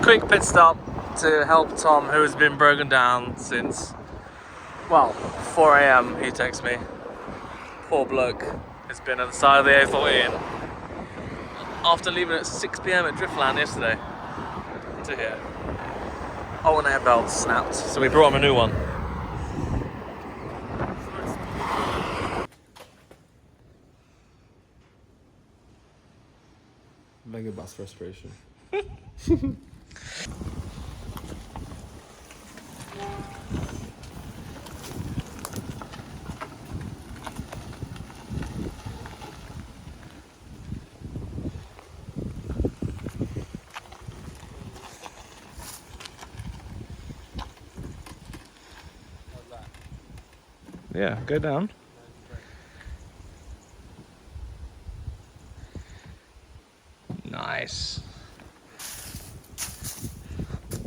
quick pit stop to help Tom, who has been broken down since, well, 4 a.m. he texts me. Poor bloke has been at the side of the A14 after leaving at 6 p.m. at Driftland yesterday to here. Alternator belt snapped, so we brought him a new one. Mega bus restoration. Yeah, go down. Nice.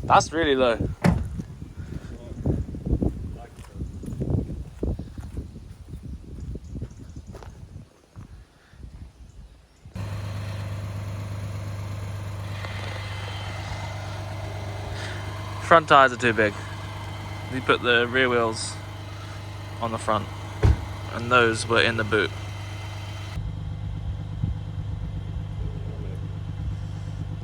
That's really low. Front tires are too big. We put the rear wheels on the front, and those were in the boot.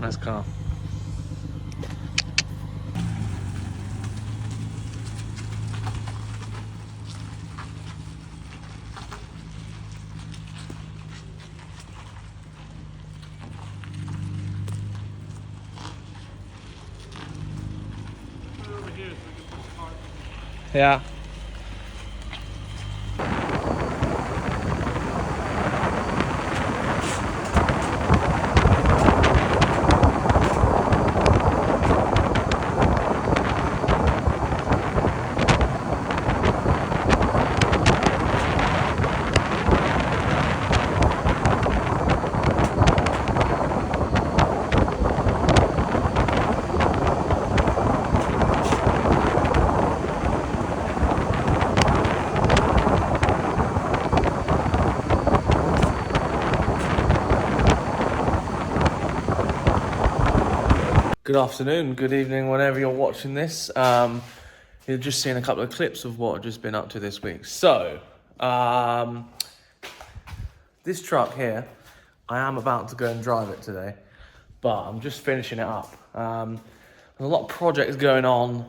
Nice car. Yeah. Good afternoon, good evening, whenever you're watching this. You've just seen a couple of clips of what I've just been up to this week. So, this truck here, I am about to go and drive it today, but I'm just finishing it up. There's a lot of projects going on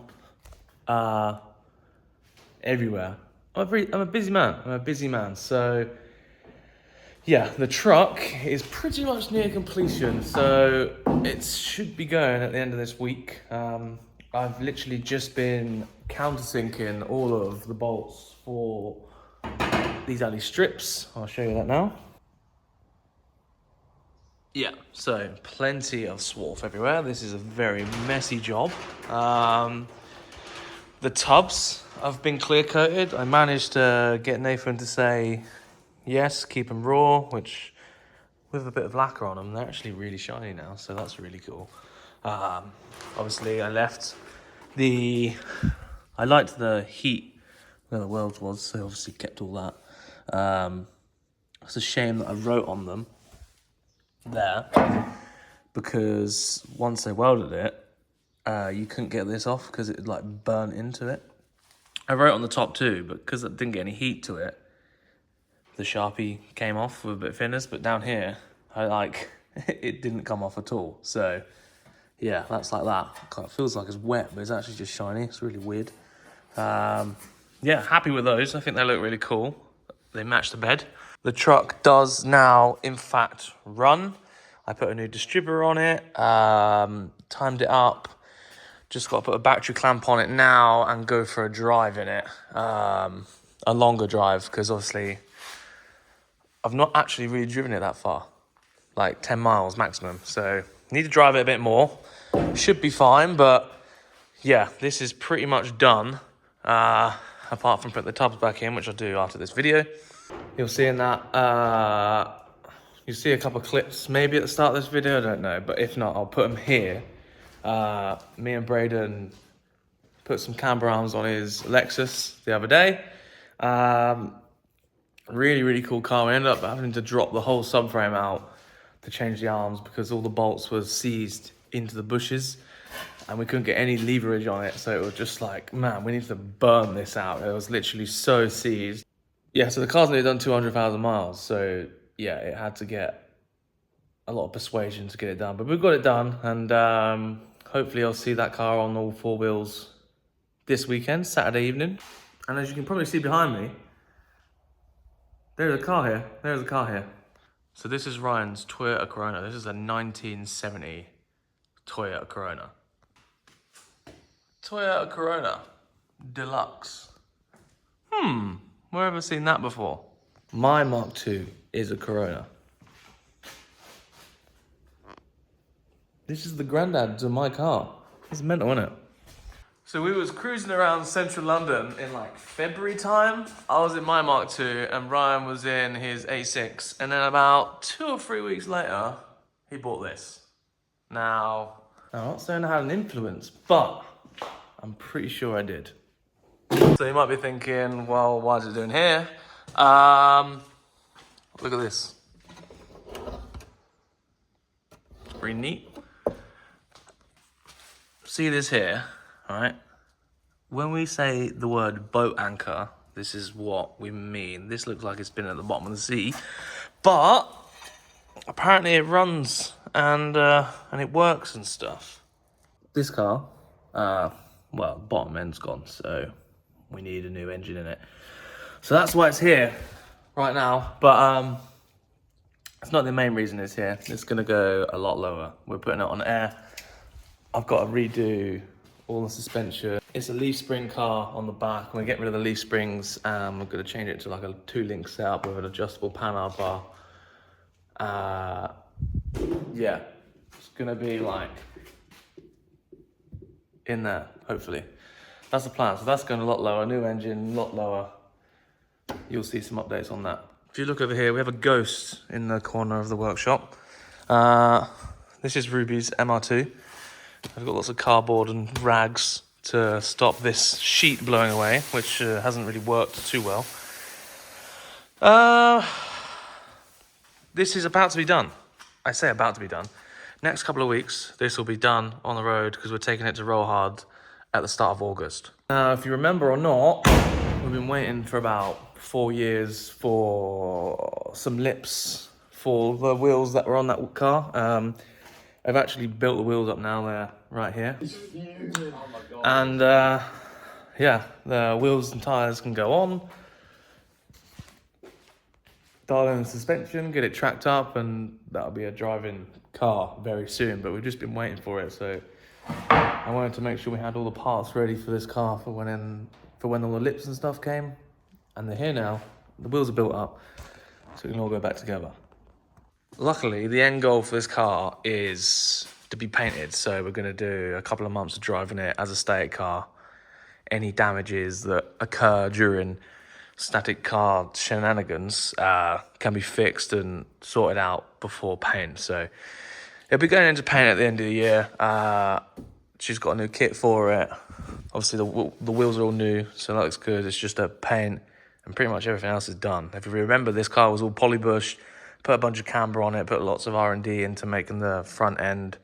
everywhere. I'm a busy man, so yeah, the truck is pretty much near completion, so it should be going at the end of this week. I've literally just been countersinking all of the bolts for these alley strips. I'll show you that now. Yeah, so plenty of swarf everywhere. This is a very messy job. The tubs have been clear coated. I managed to get Nathan to say yes, keep them raw, which with a bit of lacquer on them, they're actually really shiny now, so that's really cool. Obviously, I liked the heat where the weld was, so obviously kept all that. It's a shame that I wrote on them there, because once I welded it, you couldn't get this off because it like burnt into it. I wrote on the top too, but because it didn't get any heat to it, the Sharpie came off with a bit of thinners, but down here, it didn't come off at all. So yeah, that's like that. It feels like it's wet, but it's actually just shiny. It's really weird. Yeah, happy with those. I think they look really cool. They match the bed. The truck does now, in fact, run. I put a new distributor on it, timed it up. Just got to put a battery clamp on it now and go for a drive in it. A longer drive, because obviously I've not actually really driven it that far, like 10 miles maximum. So need to drive it a bit more. Should be fine, but yeah, this is pretty much done. Apart from putting the tubs back in, which I'll do after this video. You'll see in that, you'll see a couple of clips maybe at the start of this video, I don't know. But if not, I'll put them here. Me and Braden put some camber arms on his Lexus the other day. Really, really cool car. We ended up having to drop the whole subframe out to change the arms because all the bolts were seized into the bushes. and we couldn't get any leverage on it. So it was just like, man, we need to burn this out. It was literally so seized. Yeah, so the car's nearly done 200,000 miles. So yeah, it had to get a lot of persuasion to get it done. But we've got it done, and hopefully I'll see that car on all four wheels this weekend, Saturday evening. And as you can probably see behind me, there's a car here. There's a car here. So this is Ryan's Toyota Corona. This is a 1970 Toyota Corona. Toyota Corona Deluxe. Where have I seen that before? My Mark II is a Corona. This is the granddad to my car. It's mental, isn't it? So we was cruising around central London in like February time. I was in my Mark II and Ryan was in his A6. And then about 2 or 3 weeks later, he bought this. Now, I'm not saying I had an influence, but I'm pretty sure I did. So you might be thinking, well, why is it doing here? Look at this. Pretty neat. See this here, all right? When we say the word boat anchor, this is what we mean. This looks like it's been at the bottom of the sea, but apparently it runs and it works and stuff. This car, well, bottom end's gone, so we need a new engine in it. So that's why it's here right now, but it's not the main reason it's here. It's gonna go a lot lower. We're putting it on air. I've got to redo all the suspension. It's a leaf spring car on the back. We're getting rid of the leaf springs and we're gonna change it to like a 2-link setup with an adjustable panel bar. Yeah, it's gonna be like in there, hopefully. That's the plan. So that's going a lot lower, new engine, a lot lower. You'll see some updates on that. If you look over here, we have a ghost in the corner of the workshop. This is Ruby's MR2. I've got lots of cardboard and rags to stop this sheet blowing away, which hasn't really worked too well. This is about to be done. I say about to be done. Next couple of weeks, this will be done on the road because we're taking it to Roll Hard at the start of August. Now, if you remember or not, we've been waiting for about 4 years for some lips for the wheels that were on that car. I've actually built the wheels up now, they're right here. And yeah, the wheels and tyres can go on. Dial in the suspension, get it tracked up, and that'll be a driving car very soon, but we've just been waiting for it, so I wanted to make sure we had all the parts ready for this car for when all the lips and stuff came. And they're here now. The wheels are built up, so we can all go back together. Luckily, the end goal for this car is to be painted, so we're going to do a couple of months of driving it as a static car. Any damages that occur during static car shenanigans can be fixed and sorted out before paint. So it'll be going into paint at the end of the year. She's got a new kit for it. Obviously, the wheels are all new, so that looks good. It's just a paint, and pretty much everything else is done. If you remember, this car was all polybush. Put a bunch of camber on it, put lots of R&D into making the front end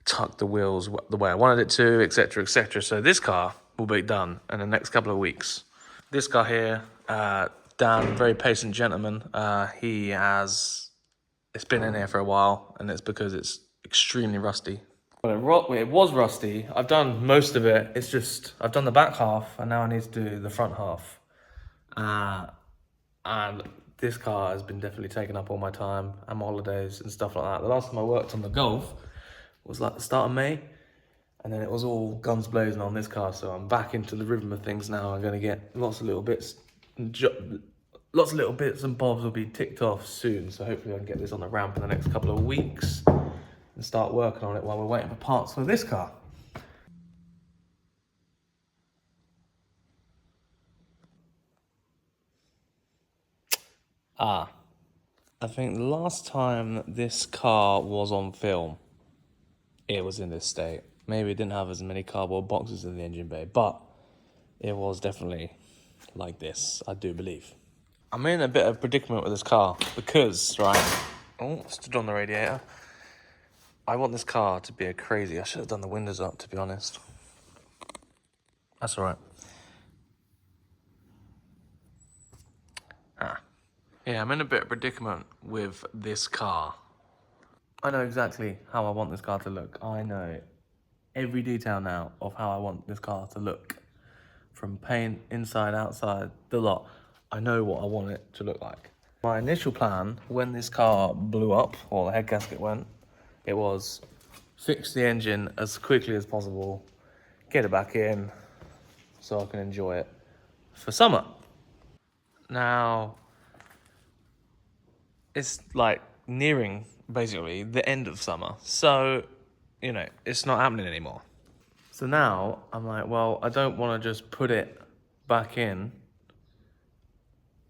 tuck the wheels the way I wanted it to, etc., etc. So this car will be done in the next couple of weeks. This car here, Dan, very patient gentleman. It's been in here for a while, and it's because it's extremely rusty. Well, it was rusty. I've done most of it. It's just, I've done the back half, and now I need to do the front half. And this car has been definitely taking up all my time and my holidays and stuff like that. The last time I worked on the Golf was like the start of May, and then it was all guns blazing on this car. So I'm back into the rhythm of things now. I'm going to get lots of little bits and bobs will be ticked off soon. So hopefully I can get this on the ramp in the next couple of weeks and start working on it while we're waiting for parts for this car. I think the last time this car was on film, it was in this state. Maybe it didn't have as many cardboard boxes in the engine bay, but it was definitely like this, I do believe. I'm in a bit of a predicament with this car because, right, stood on the radiator. I want this car to be a crazy. I should have done the windows up, to be honest. That's all right. Yeah, I'm in a bit of a predicament with this car. I know exactly how I want this car to look. I know every detail now of how I want this car to look. From paint, inside, outside, the lot. I know what I want it to look like. My initial plan, when this car blew up, or the head gasket went, it was fix the engine as quickly as possible, get it back in, so I can enjoy it for summer. Now, it's like nearing basically the end of summer, so you know it's not happening anymore. So now I'm like, well, I don't want to just put it back in.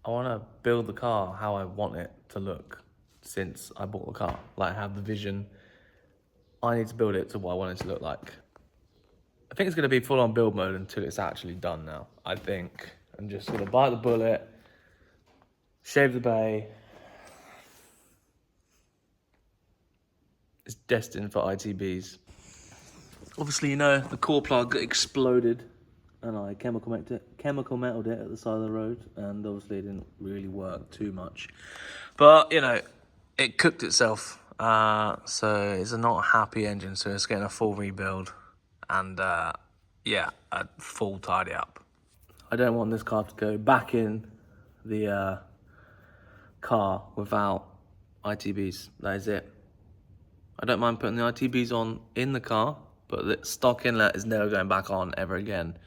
I want to build the car how I want it to look since I bought the car. Like, have the vision. I need to build it to what I want it to look like. I think it's going to be full on build mode until it's actually done now. I think I'm just going to bite the bullet, shave the bay. It's destined for ITBs. Obviously, you know, the core plug exploded and I chemical metaled it at the side of the road, and obviously it didn't really work too much. But, you know, it cooked itself. So it's a not happy engine, so it's getting a full rebuild and, yeah, a full tidy up. I don't want this car to go back in the car without ITBs. That is it. I don't mind putting the ITBs on in the car, but the stock inlet is never going back on ever again.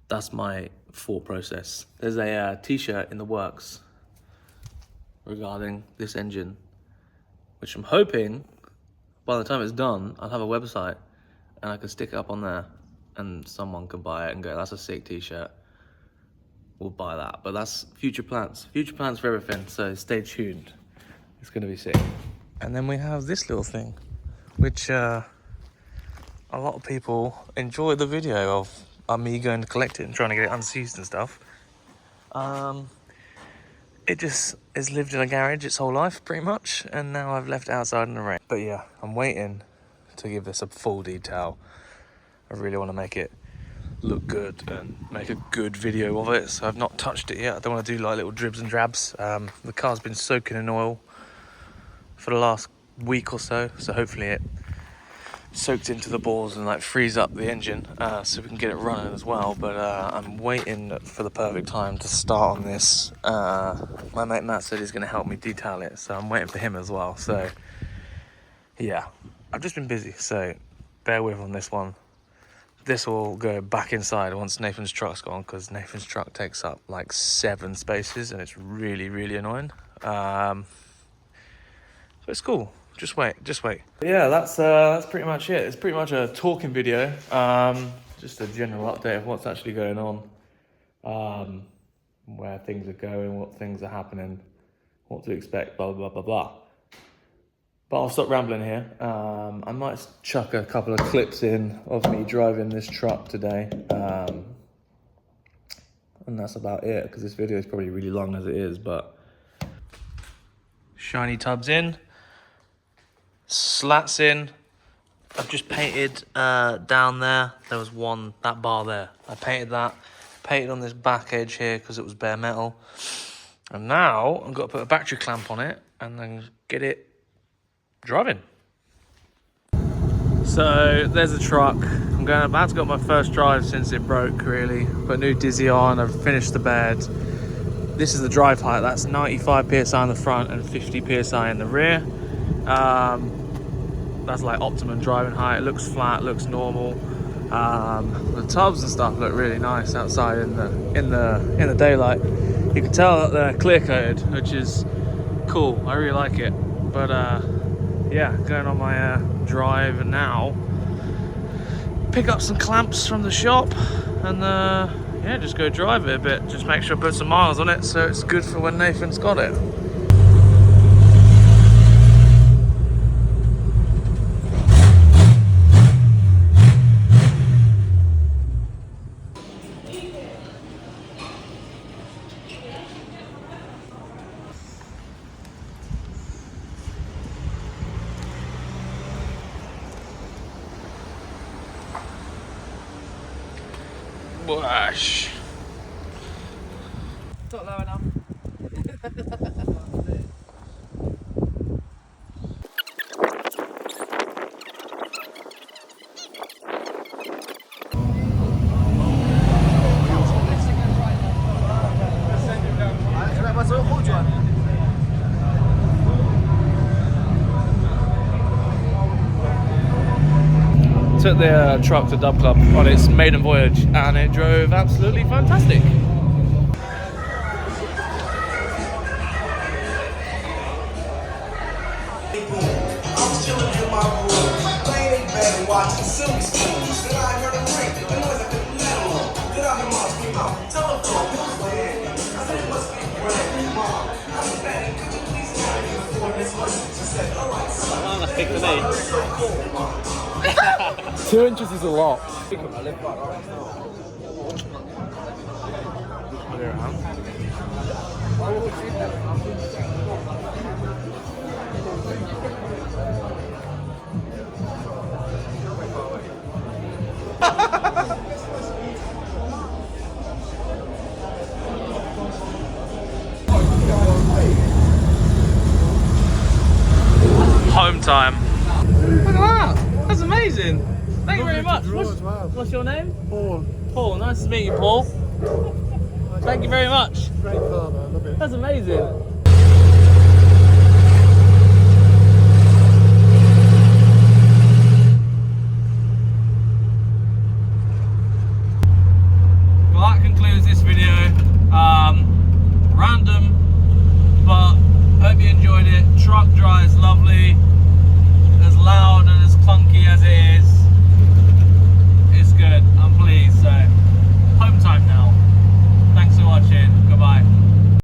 That's my thought process. There's a t-shirt in the works regarding this engine, which I'm hoping by the time it's done, I'll have a website and I can stick it up on there and someone can buy it and go, that's a sick t-shirt. We'll buy that. But that's future plans. Future plans for everything, so stay tuned. It's gonna be sick. And then we have this little thing, which a lot of people enjoy the video of me going to collect it and trying to get it unseized and stuff. It just has lived in a garage its whole life, pretty much, and now I've left it outside in the rain. But yeah, I'm waiting to give this a full detail. I really want to make it look good and make a good video of it, so I've not touched it yet. I don't want to do like little dribs and drabs. The car's been soaking in oil for the last week or so, so hopefully it soaked into the balls and like freeze up the engine, so we can get it running as well. But I'm waiting for the perfect time to start on this. My mate Matt said he's going to help me detail it, so I'm waiting for him as well. So yeah, I've just been busy, so bear with on this one. This will go back inside once Nathan's truck's gone, because Nathan's truck takes up like 7 spaces and it's really, really annoying. But it's cool. Just wait. Yeah, that's pretty much it. It's pretty much a talking video. Just a general update of what's actually going on, where things are going, what things are happening, what to expect, blah, blah, blah, blah. But I'll stop rambling here. I might chuck a couple of clips in of me driving this truck today. And that's about it, because this video is probably really long as it is, but... Shiny tubs in. Slats in. I've just painted down there. There was one, that bar there. I painted that. Painted on this back edge here because it was bare metal. And now I've got to put a battery clamp on it and then get it driving. So there's the truck. I'm about to go my first drive since it broke, really. Put new dizzy on. I've finished the bed. This is the drive height. That's 95 psi in the front and 50 psi in the rear. That's like optimum driving height. It looks flat, looks normal. The tubs and stuff look really nice outside in the daylight. You can tell that they're clear coated, which is cool. I really like it. But yeah, going on my drive now. Pick up some clamps from the shop and yeah, just go drive it a bit. Just make sure I put some miles on it so it's good for when Nathan's got it. Whoosh. Not low enough. Took the truck to Dub Club on its maiden voyage and it drove absolutely fantastic. That's big for me. 2 inches is a lot. Home time. Look at that! That's amazing! Thank you very much. What's your name? Paul. Paul, nice to meet you, Paul. Thank you very much. Great car, man. Love it. That's amazing. Well, that concludes this video. Random, but hope you enjoyed it. Truck drives lovely.